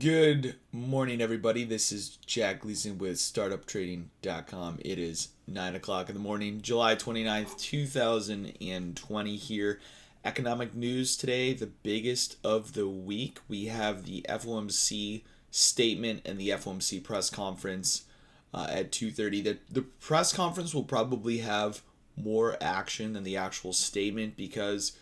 Good morning, everybody. This is Jack Gleason with Startuptrading.com. It is 9 o'clock in the morning, July 29th, 2020 here. Economic news today, the biggest of the week. We have the FOMC statement and the FOMC press conference at 2:30. The press conference will probably have more action than the actual statement because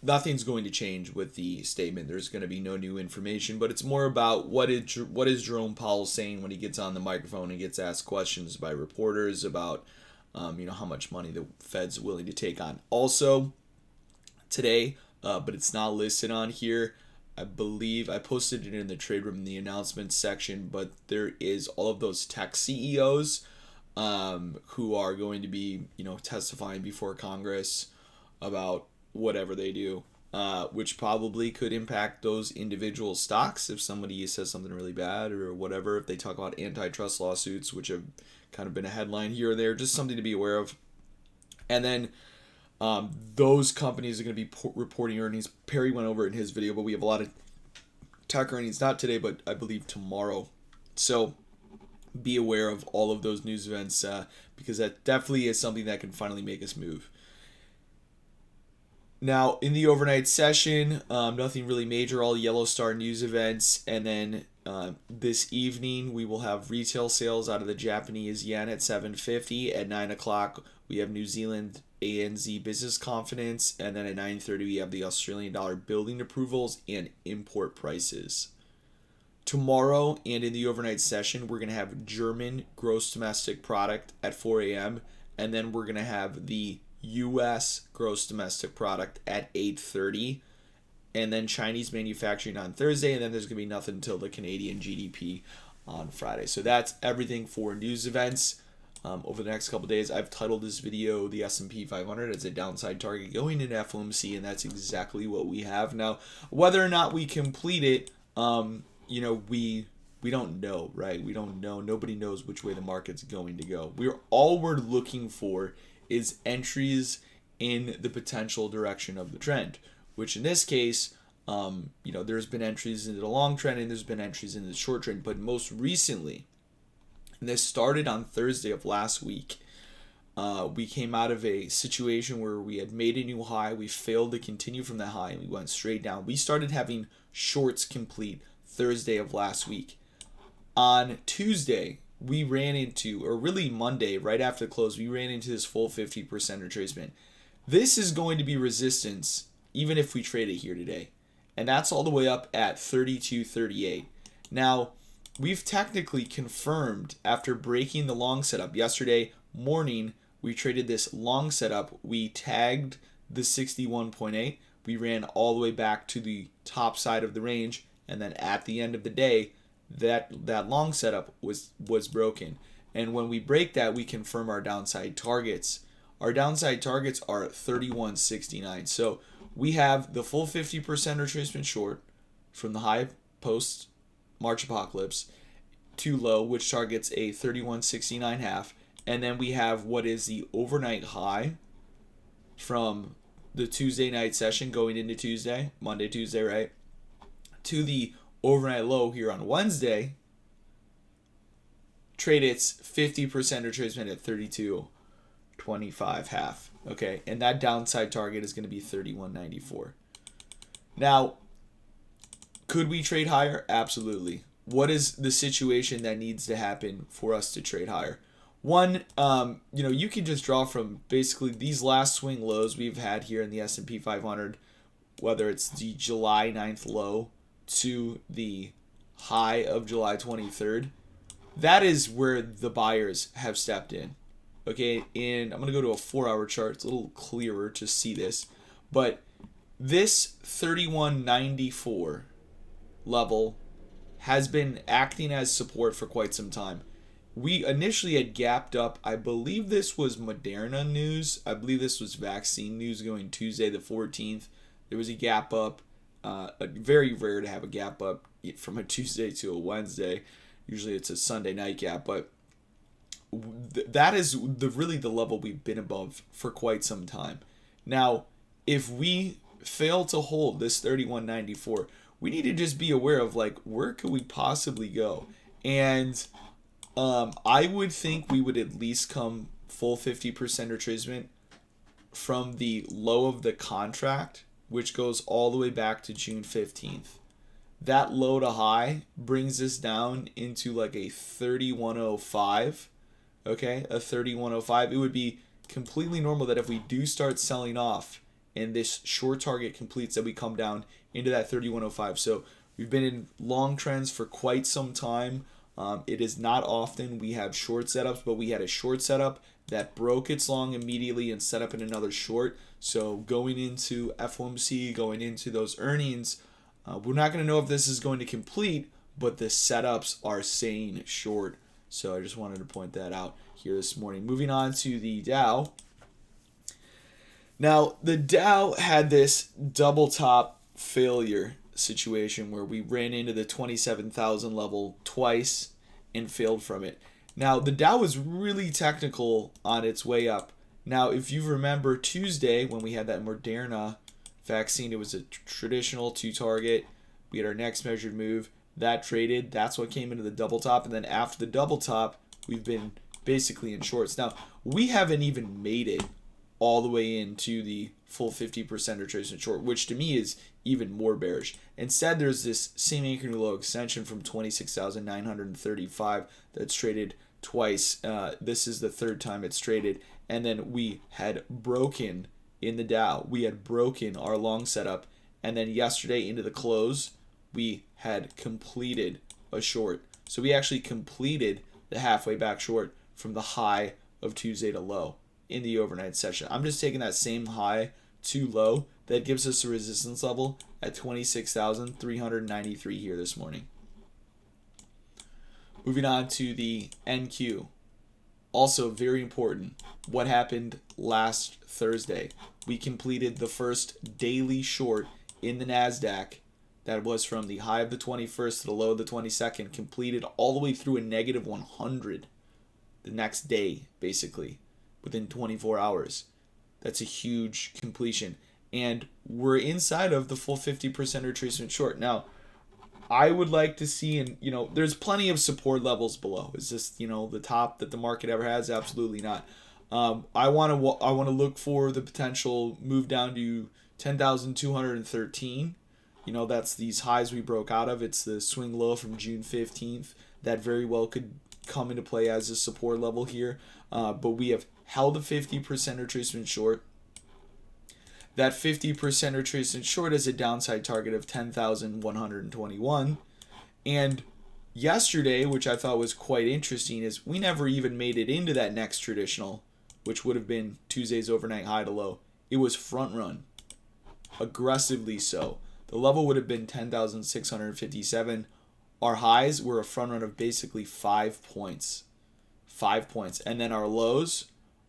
nothing's going to change with the statement. There's going to be no new information, but it's more about what is Jerome Powell saying when he gets on the microphone and gets asked questions by reporters about how much money the Fed's willing to take on. Also today, but it's not listed on here, I believe I posted it in the trade room in the announcements section, but there is all of those tech CEOs who are going to be testifying before Congress about whatever they do, which probably could impact those individual stocks if somebody says something really bad or whatever. If they talk about antitrust lawsuits, which have kind of been a headline here or there, just something to be aware of. And then those companies are going to be reporting earnings. Perry went over it in his video, but we have a lot of tech earnings, not today, but I believe tomorrow. So be aware of all of those news events because that definitely is something that can finally make us move. Now, in the overnight session, nothing really major, all yellow star news events. And then this evening, we will have retail sales out of the Japanese yen at 750. At 9 o'clock, we have New Zealand ANZ business confidence. And then at 9:30, we have the Australian dollar building approvals and import prices. Tomorrow and in the overnight session, we're going to have German gross domestic product at 4 a.m. And then we're going to have the U.S. gross domestic product at 8:30, and then Chinese manufacturing on Thursday, and then there's going to be nothing until the Canadian GDP on Friday. So that's everything for news events over the next couple of days. I've titled this video the S&P 500 as a downside target going into FOMC, and that's exactly what we have. Now, whether or not we complete it, we don't know, right? We don't know. Nobody knows which way the market's going to go. We're looking for is entries in the potential direction of the trend, which in this case, there's been entries into the long trend and there's been entries in the short trend. But most recently, and this started on Thursday of last week, we came out of a situation where we had made a new high. We failed to continue from that high and we went straight down. We started having shorts complete Thursday of last week. On Tuesday, we ran into, or really Monday, right after the close, we ran into this full 50% retracement. This is going to be resistance, even if we trade it here today. And that's all the way up at 32.38. Now, we've technically confirmed after breaking the long setup. Yesterday morning, we traded this long setup. We tagged the 61.8. We ran all the way back to the top side of the range. And then at the end of the day, that long setup was broken. And when we break that, we confirm our downside targets. Our downside targets are 31.69. So we have the full 50% retracement short from the high post March apocalypse to low, which targets a 31.69 half. And then we have what is the overnight high from the Tuesday night session going into Tuesday, Monday, Tuesday, right? To the overnight low here on Wednesday, trade its 50% retracement at 32.25 half. Okay, and that downside target is going to be 31.94. Now, could we trade higher? Absolutely. What is the situation that needs to happen for us to trade higher? One, you can just draw from basically these last swing lows we've had here in the S&P 500, whether it's the July 9th low to the high of July 23rd, that is where the buyers have stepped in. Okay, and I'm going to go to a 4-hour chart. It's a little clearer to see this. But this 31.94 level has been acting as support for quite some time. We initially had gapped up. I believe this was Moderna news. I believe this was vaccine news going Tuesday the 14th. There was a gap up. Very rare to have a gap up from a Tuesday to a Wednesday. Usually it's a Sunday night gap, but that is really the level we've been above for quite some time. Now, if we fail to hold this 31.94, we need to just be aware of like where could we possibly go. And I would think we would at least come full 50% retracement from the low of the contract, which goes all the way back to June 15th. That low to high brings us down into like a 3105. Okay, a 3105. It would be completely normal that if we do start selling off and this short target completes, that we come down into that 3105. So we've been in long trends for quite some time. It is not often we have short setups, but we had a short setup that broke its long immediately and set up in another short. So going into FOMC, going into those earnings, we're not going to know if this is going to complete, but the setups are saying short. So I just wanted to point that out here this morning. Moving on to the Dow. Now, the Dow had this double top failure situation where we ran into the 27,000 level twice and failed from it. Now, the Dow was really technical on its way up. Now, if you remember Tuesday when we had that Moderna vaccine, it was a traditional two target. We had our next measured move. That traded. That's what came into the double top. And then after the double top, we've been basically in shorts. Now, we haven't even made it all the way into the full 50% retracement short, which to me is even more bearish. Instead, there's this same anchoring low extension from 26,935 that's traded twice. This is the third time it's traded. And then we had broken in the Dow. We had broken our long setup. And then yesterday into the close, we had completed a short. So we actually completed the halfway back short from the high of Tuesday to low in the overnight session. I'm just taking that same high to low. That gives us a resistance level at 26,393 here this morning. Moving on to the NQ. Also very important. What happened last Thursday? We completed the first daily short in the NASDAQ. That was from the high of the 21st to the low of the 22nd, completed all the way through a negative 100 the next day, basically, within 24 hours. That's a huge completion. And we're inside of the full 50% retracement short. Now, I would like to see, and there's plenty of support levels below. Is this, the top that the market ever has? Absolutely not. I want to look for the potential move down to 10,213. That's these highs we broke out of. It's the swing low from June 15th. That very well could come into play as a support level here. But we have held a 50% retracement short. That 50% retracement short is a downside target of 10,121. And yesterday, which I thought was quite interesting, is we never even made it into that next traditional, which would have been Tuesday's overnight high to low. It was front run, aggressively so. The level would have been 10,657. Our highs were a front run of basically 5 points. 5 points. And then our lows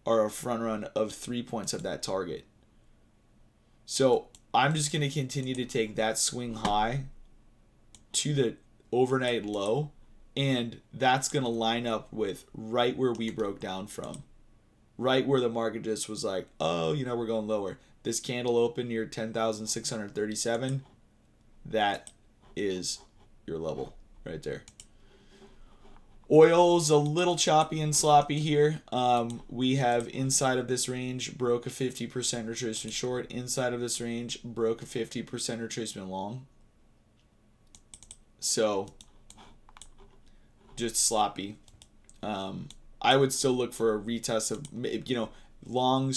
are a front run of 3 points of that target. So I'm just going to continue to take that swing high to the overnight low. And that's going to line up with right where we broke down from. Right where the market just was like, oh, we're going lower. This candle opened near 10,637. That is your level right there. Oil's a little choppy and sloppy here. We have inside of this range broke a 50% retracement short. Inside of this range broke a 50% retracement long. So just sloppy. I would still look for a retest of long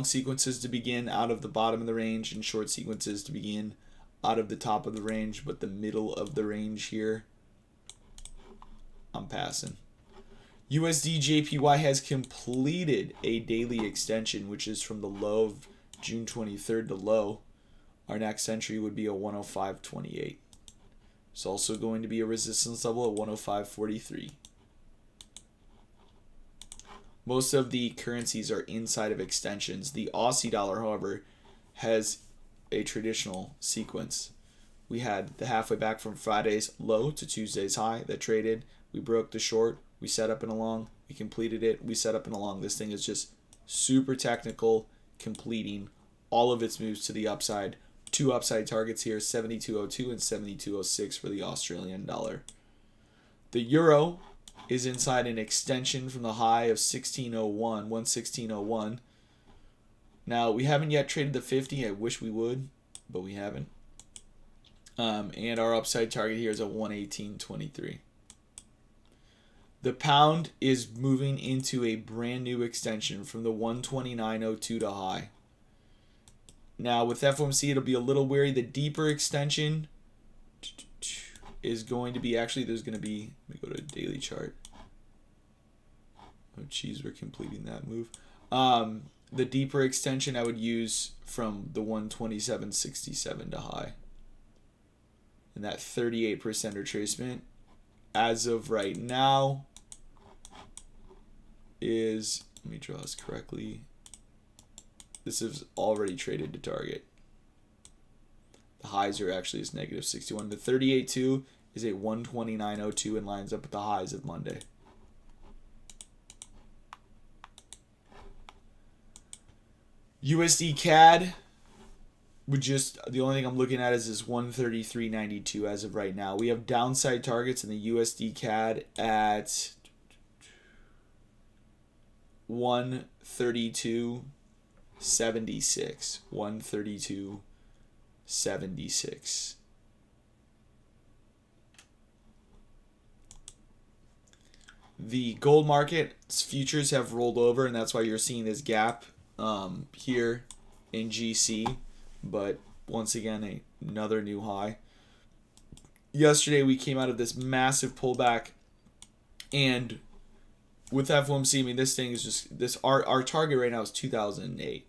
sequences to begin out of the bottom of the range and short sequences to begin out of the top of the range, but the middle of the range here, I'm passing. USD JPY has completed a daily extension, which is from the low of June 23rd to low. Our next entry would be a 105.28. It's also going to be a resistance level at 105.43. Most of the currencies are inside of extensions. The Aussie dollar, however, has a traditional sequence. We had the halfway back from Friday's low to Tuesday's high that traded. We broke the short. We set up and along. We completed it. We set up and along. This thing is just super technical, completing all of its moves to the upside two upside targets here, 72.02 and 72.06 for the Australian dollar. The euro is inside an extension from the high of 116.01. Now, we haven't yet traded the 50. I wish we would, but we haven't. And our upside target here is at 118.23. The pound is moving into a brand new extension from the 129.02 to high. Now, with FOMC, it'll be a little weary. The deeper extension is going to be, actually, there's going to be, let me go to a daily chart. Oh, geez, we're completing that move. The deeper extension I would use from the 127.67 to high. And that 38% retracement, as of right now, is, let me draw this correctly. This is already traded to target. The highs are actually is negative 61. The 38.2 is a 129.02 and lines up with the highs of Monday. USD CAD would just, the only thing I'm looking at is this 133.92 as of right now. We have downside targets in the USD CAD at 132.76. 132.76. The gold market's futures have rolled over, and that's why you're seeing this gap here in GC. But once again, another new high. Yesterday we came out of this massive pullback, and with FOMC, I mean, this thing is just this. Our target right now is 2008.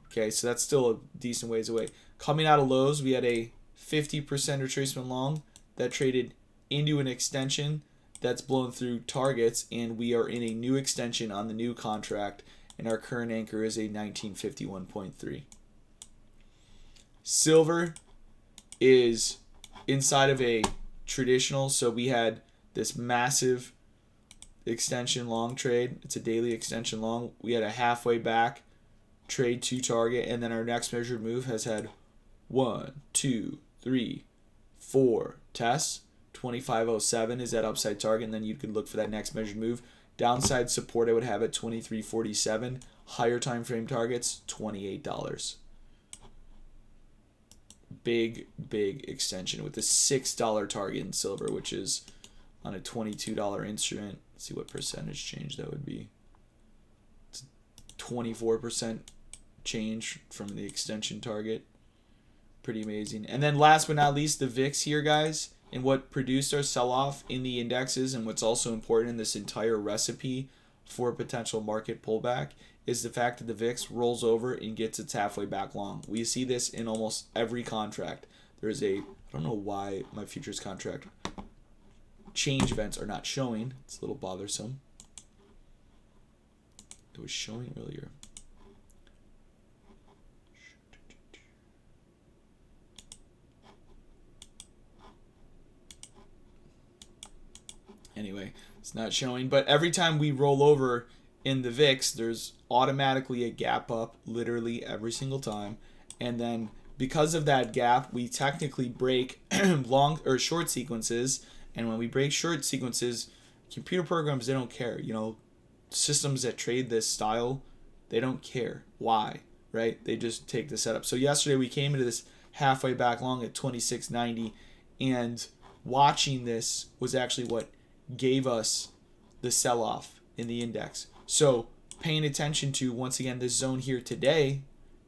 Okay, so that's still a decent ways away. Coming out of lows, we had a 50% retracement long that traded into an extension that's blown through targets, and we are in a new extension on the new contract, and our current anchor is a 1951.3. Silver is inside of a traditional, so we had this massive extension long trade. It's a daily extension long. We had a halfway back trade to target, and then our next measured move has had 1, 2, 3, 4 tests. 25.07 is that upside target, and then you could look for that next measured move. Downside support I would have at 23.47. Higher time frame targets, $28. Big extension with a $6 target in silver, which is on a $22 instrument. Let's see what percentage change that would be. It's 24% change from the extension target. Pretty amazing. And then last but not least, the VIX here, guys, and what produced our sell-off in the indexes, and what's also important in this entire recipe for a potential market pullback, is the fact that the VIX rolls over and gets its halfway back long. We see this in almost every contract. There's I don't know why my futures contract change events are not showing. It's a little bothersome. It was showing earlier. Anyway, it's not showing, but every time we roll over in the VIX, there's automatically a gap up literally every single time. And then because of that gap, we technically break long or short sequences. And when we break short sequences, computer programs, they don't care. You know, systems that trade this style, they don't care. Why? Right? They just take the setup. So yesterday we came into this halfway back long at 26.90, and watching this was actually what gave us the sell-off in the index. So paying attention to, once again, this zone here today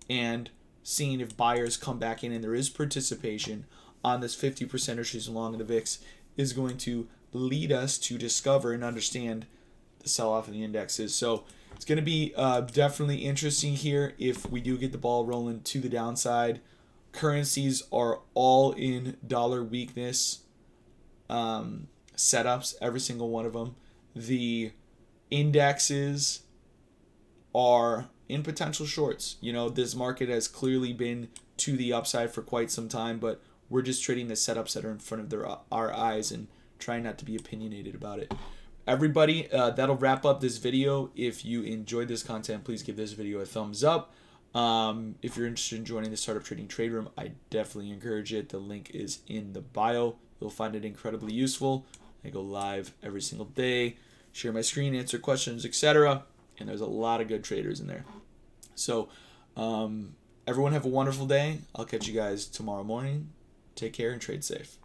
and seeing if buyers come back in and there is participation on this 50% retracement long in the VIX is going to lead us to discover and understand the sell-off in the indexes. So it's going to be definitely interesting here if we do get the ball rolling to the downside. Currencies are all in dollar weakness setups, every single one of them. The indexes are in potential shorts. You know, this market has clearly been to the upside for quite some time, but we're just trading the setups that are in front of our eyes and trying not to be opinionated about it. Everybody, that'll wrap up this video. If you enjoyed this content, please give this video a thumbs up. If you're interested in joining the Startup Trading Trade Room, I definitely encourage it. The link is in the bio. You'll find it incredibly useful. I go live every single day, share my screen, answer questions, etc. And there's a lot of good traders in there. So everyone have a wonderful day. I'll catch you guys tomorrow morning. Take care and trade safe.